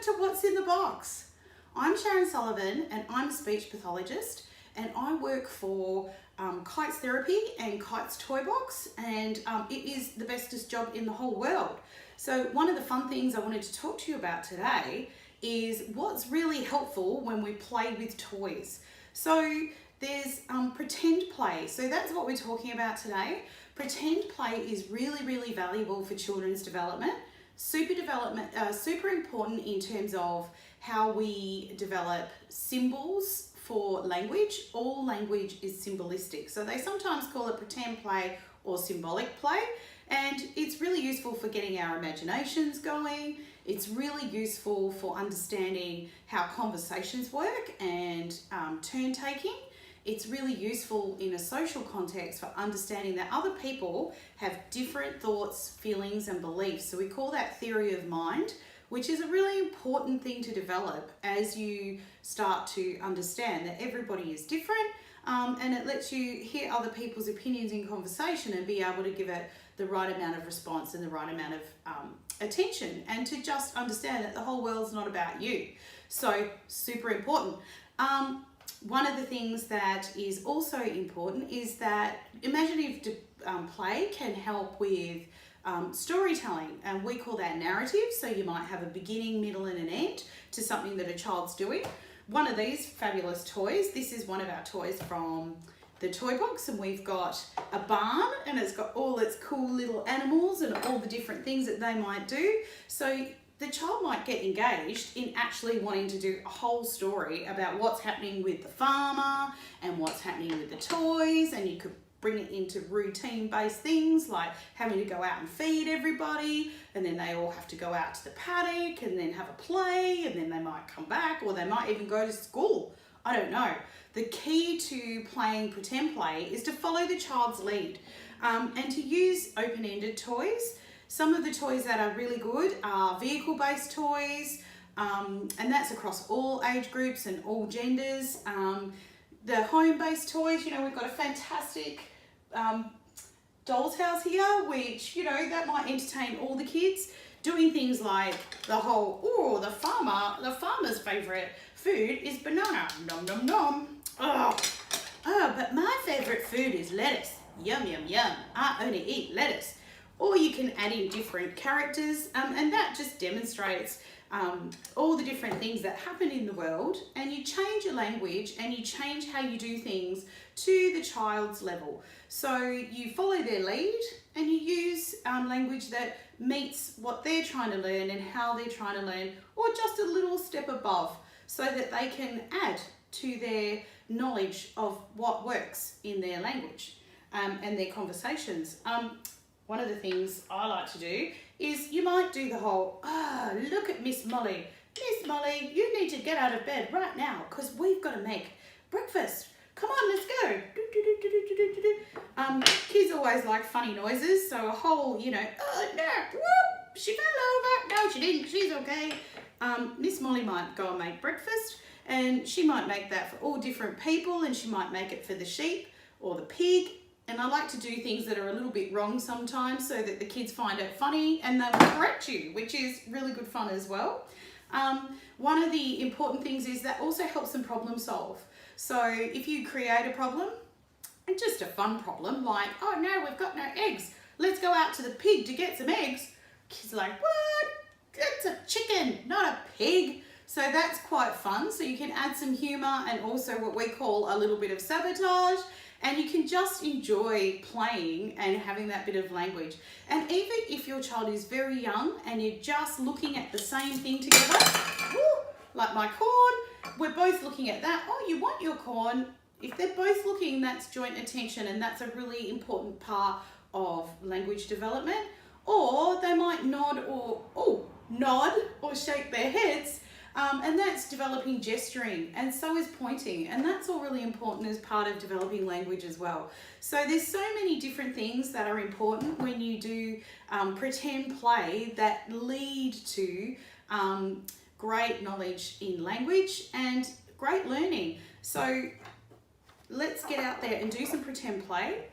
to What's in the Box. I'm Sharon Sullivan and I'm a speech pathologist, and I work for Kites Therapy and Kites Toybox, and it is the bestest job in the whole world. So one of the fun things I wanted to talk to you about today is what's really helpful when we play with toys. So there's pretend play. So that's what we're talking about today. Pretend play is really valuable for children's development. Super important in terms of how we develop symbols for language. All language is symbolistic. So they sometimes call it pretend play or symbolic play. And it's really useful for getting our imaginations going. It's really useful for understanding how conversations work and turn taking. It's really useful in a social context for understanding that other people have different thoughts, feelings, and beliefs. So we call that theory of mind, which is a really important thing to develop as you start to understand that everybody is different, and it lets you hear other people's opinions in conversation and be able to give it the right amount of response and the right amount of attention, and to just understand that the whole world's not about you. So super important. One of the things that is also important is that imaginative play can help with storytelling, and we call that narrative. So you might have a beginning, middle, and an end to something that a child's doing. One of these fabulous toys, this is one of our toys from the toy box, and we've got a barn, and it's got all its cool little animals and all the different things that they might do. So the child might get engaged in actually wanting to do a whole story about what's happening with the farmer and what's happening with the toys, and you could bring it into routine-based things like having to go out and feed everybody, and then they all have to go out to the paddock and then have a play, and then they might come back, or they might even go to school. I don't know. The key to playing pretend play is to follow the child's lead, and to use open-ended toys. Some of the toys that are really good are vehicle-based toys, and that's across all age groups and all genders. The home-based toys, you know, we've got a fantastic doll's house here, which, you know, that might entertain all the kids. Doing things like the whole, oh, the farmer's favourite food is banana, nom nom nom. Oh, but my favourite food is lettuce, yum yum yum, I only eat lettuce. Or you can add in different characters, and that just demonstrates all the different things that happen in the world, and you change your language and you change how you do things to the child's level. So you follow their lead and you use language that meets what they're trying to learn and how they're trying to learn, or just a little step above, so that they can add to their knowledge of what works in their language and their conversations. One of the things I like to do is you might do the whole, look at Miss Molly. Miss Molly, you need to get out of bed right now because we've got to make breakfast. Come on, let's go. Kids always like funny noises, so a whole, you know, oh no, whoop, she fell over. No, she didn't, she's okay. Miss Molly might go and make breakfast, and she might make that for all different people, and she might make it for the sheep or the pig. And I like to do things that are a little bit wrong sometimes so that the kids find it funny and they will correct you, which is really good fun as well. One of the important things is that also helps them problem solve. So if you create a problem, and just a fun problem, like, oh no, we've got no eggs, let's go out to the pig to get some eggs. Kids are like, what? It's a chicken, not a pig. So that's quite fun. So you can add some humour and also what we call a little bit of sabotage. And you can just enjoy playing and having that bit of language. And even if your child is very young and you're just looking at the same thing together, like my corn, we're both looking at that. Oh, you want your corn. If they're both looking, that's joint attention, and that's a really important part of language development. Or they might nod or shake their heads. And that's developing gesturing, and so is pointing, and that's all really important as part of developing language as well. So there's so many different things that are important when you do pretend play that lead to great knowledge in language and great learning. So let's get out there and do some pretend play.